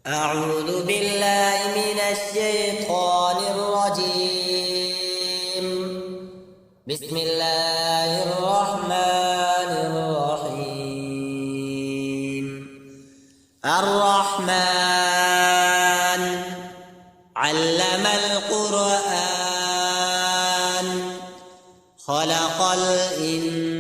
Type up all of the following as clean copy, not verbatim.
أعوذ بالله من الشيطان الرجيم. بسم الله الرحمن الرحيم. الرحمن علم القرآن خلق الإنسان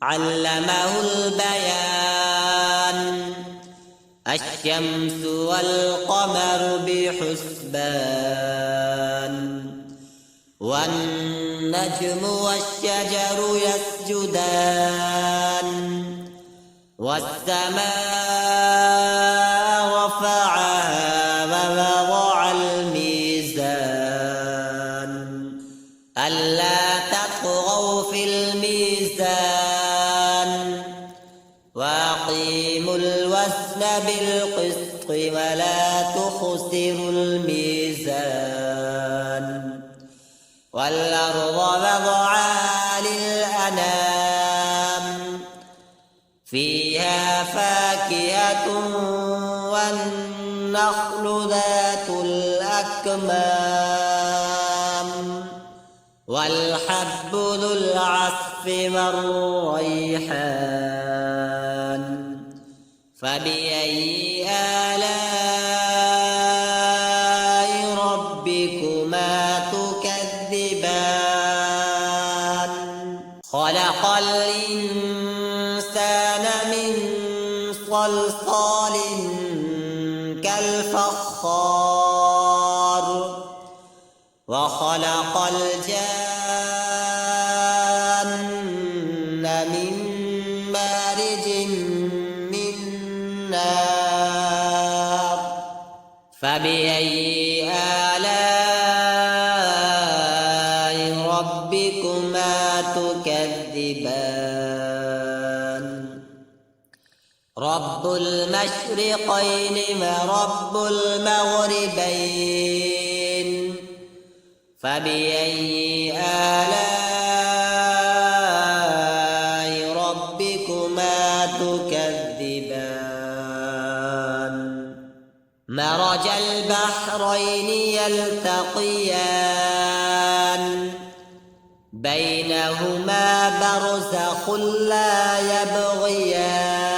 علمه البيان الشمس والقمر بحسبان والنجم والشجر يسجدان والسماء رفعها ووضع الميزان ألا تطغوا في الميزان وأقيموا الوزن بالقسط ولا تخسروا الميزان والأرض وضعها للأنام فيها فاكهة والنخل ذات الأكمام والحب ذو العصف والريحان فبأي آلاء ربكما تكذبان خلق الإنسان من صلصال كالفخار وخلق الجان من مارج من نار فبأي آلاء ربكما تكذبان رب المشرقين ورب المغربين فبأي آلاء ربكما تكذبان مرج البحرين يلتقيان بينهما برزخ لا يبغيان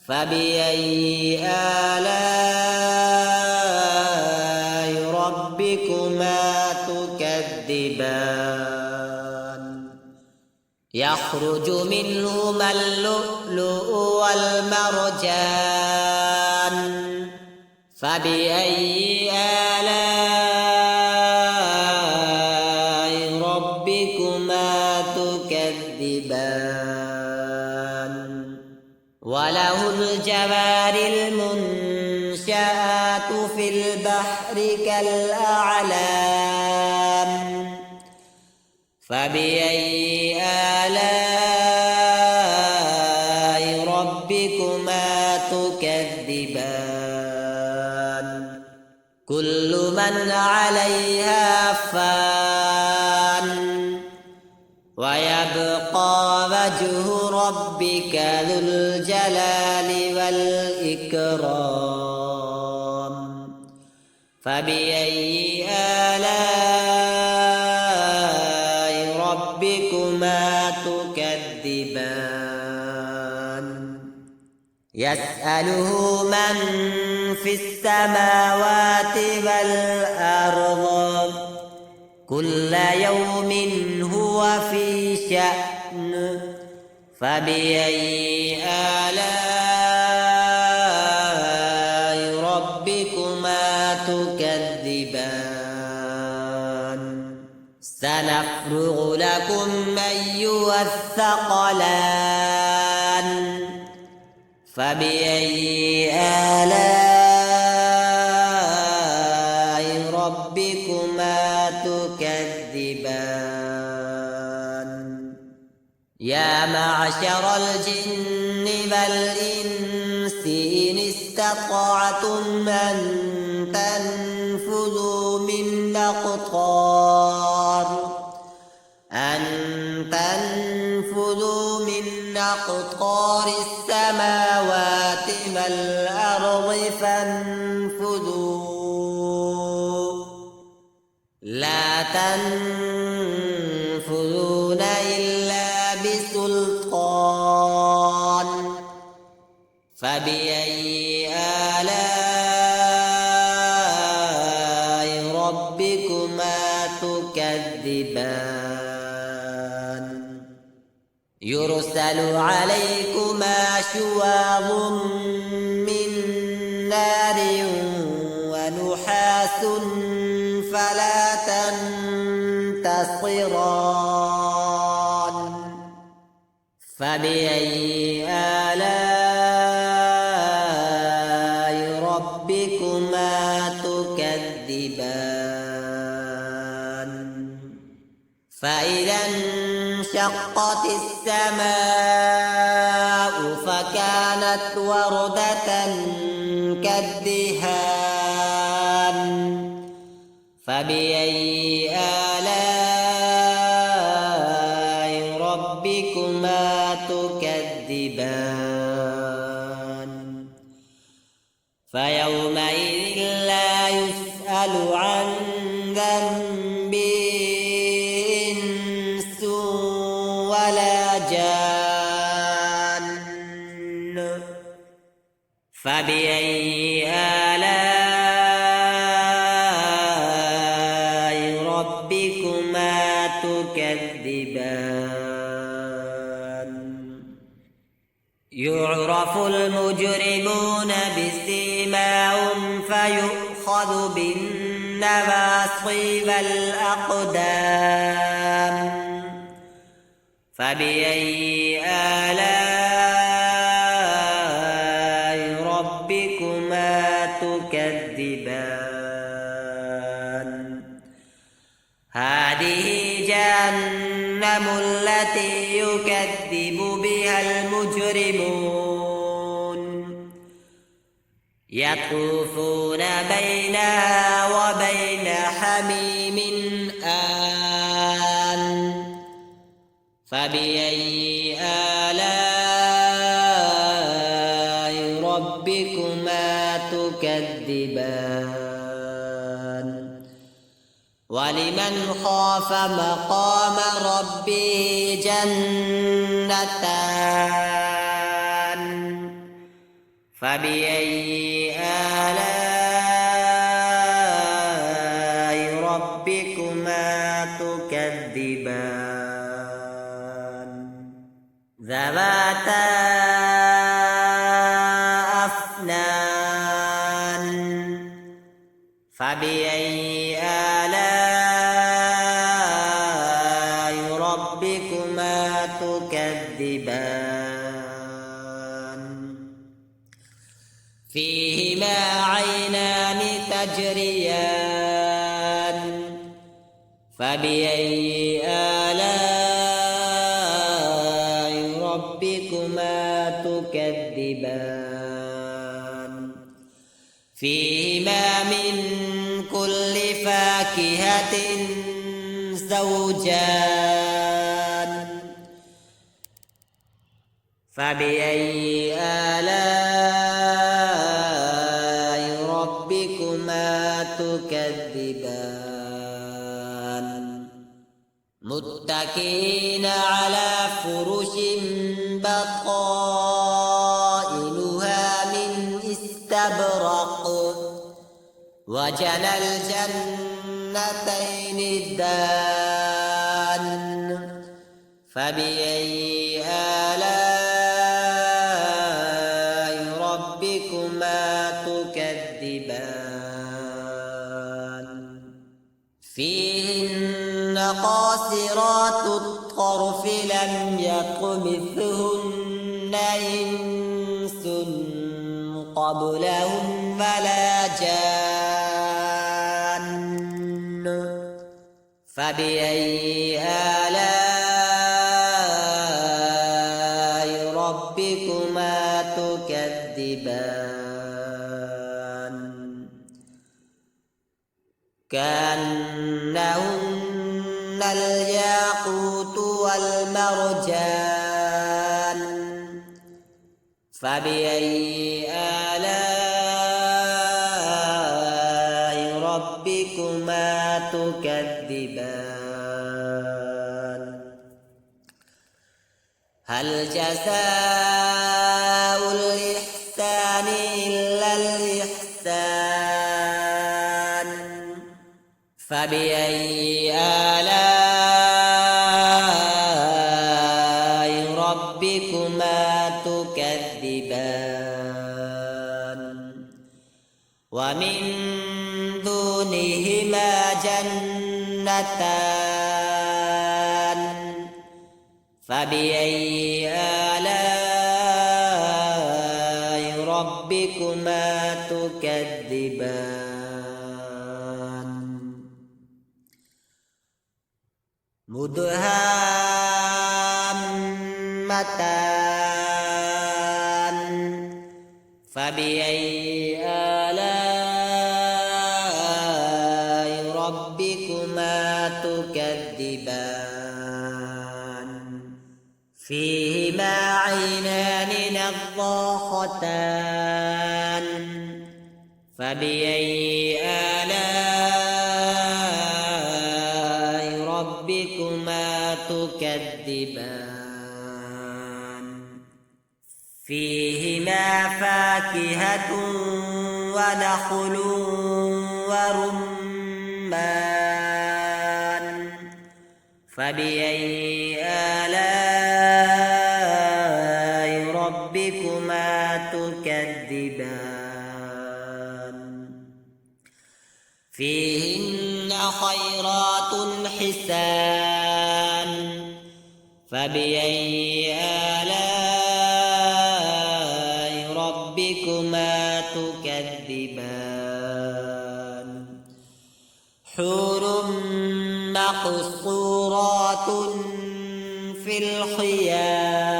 فبأي آلاء ربكما تكذبان يخرج منهما اللؤلؤ والمرجان فبأي آلاء ربكما تكذبان وله الجوار المنشآت في البحر كالأعلام فبأي آلاء ربكما تكذبان كل من عليها فان ويبقى وجه ربك ذو الجلال والإكرام فبأي آلاء ربكما تكذبان يسأله من في السماوات والأرض كل يوم هو في شأن فبأي آلاء ربكما تكذبان سنفرغ لكم أيها الثقلان فبأي آلاء ربكما تكذبان يا معشر الجن والإنس إن استطعتم أن تنفذوا من أقطار أقطار السماوات والأرض فانفذوا لا تنفذون إلا بسلطان فبأي آلاء ربكما تكذبان يرسل عليكما شواظ من نار ونحاس فلا تنتصران فبأي آلاء ربكما تكذبان فإذا انشقت السماء فكانت وردة كالدهان فبأي آلاء ربكما تكذبان فيومئذ لا يسأل عن ذنبه إنس ولا جان فبأي آلاء ربكما تكذبان يعرف المجرمون بسيماهم فيؤخذ بالنواصي والأقدام فبأي آلاء ربكما تكذبان هذه جهنم التي يكذب بها المجرمون يطوفون بينها وبين حميم آن فبأي آلاء ربكما تكذبان ولمن خاف مقام ربه جنتان فبأي آلاء ربكما تكذبان ذواتا أفنان فبأي آلاء ربكما تكذبان فيهما عينان تجريان فبأي آلاء ربكما تكذبان فيهما من كل فاكهة زوجان فبأي آلاء ربكما تكذبان متكئين على فرش بطائنها من استبرق وجنى الجنتين الدان فبأي آلاء ربكما تكذبان فيهن قاصرات الطرف لم يطمثهن إنس قبلهم ولا جان فبأي آلاء ربكما تكذبان كأنهن الياقوت والمرجان فبأي آلاء ربكما تكذبان هل جزاء الإحسان إلا الإحسان فبأي آلاء ربكما تكذبان ومن دونهما جنتان فبأي آلاء ربكما تكذبان مدهامتان فبأي آلاء ربكما تكذبان فيهما عينان نضاختان فبأي آلاء ربكما تكذبان فيهما فاكهة ونخل ورمان فبأي آلاء ربكما تكذبان فيهن خيرات حسان فبأي آلاء ربكما تكذبان حور مقصورات في الخيام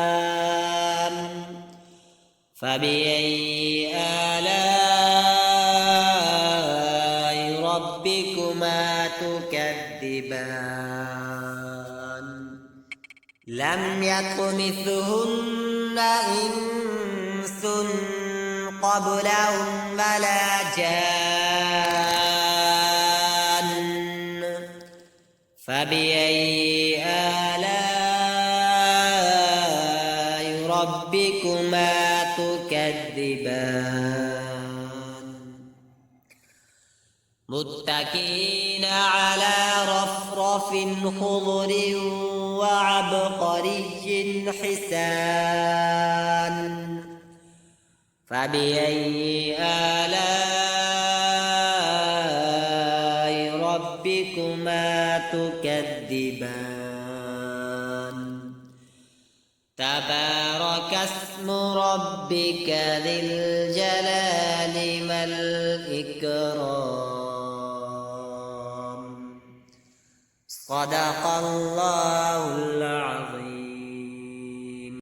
فبأي آلاء ربكما تكذبان لم يطمثهن إنس قبلهم ولا جان فبأي آلاء ربكما تكذبان متكئين على رفرف خضر وعبقري حسان فبأي آلاء ربكما تكذبان تبارك اسم ربك ذي الجلال والإكرام صدق الله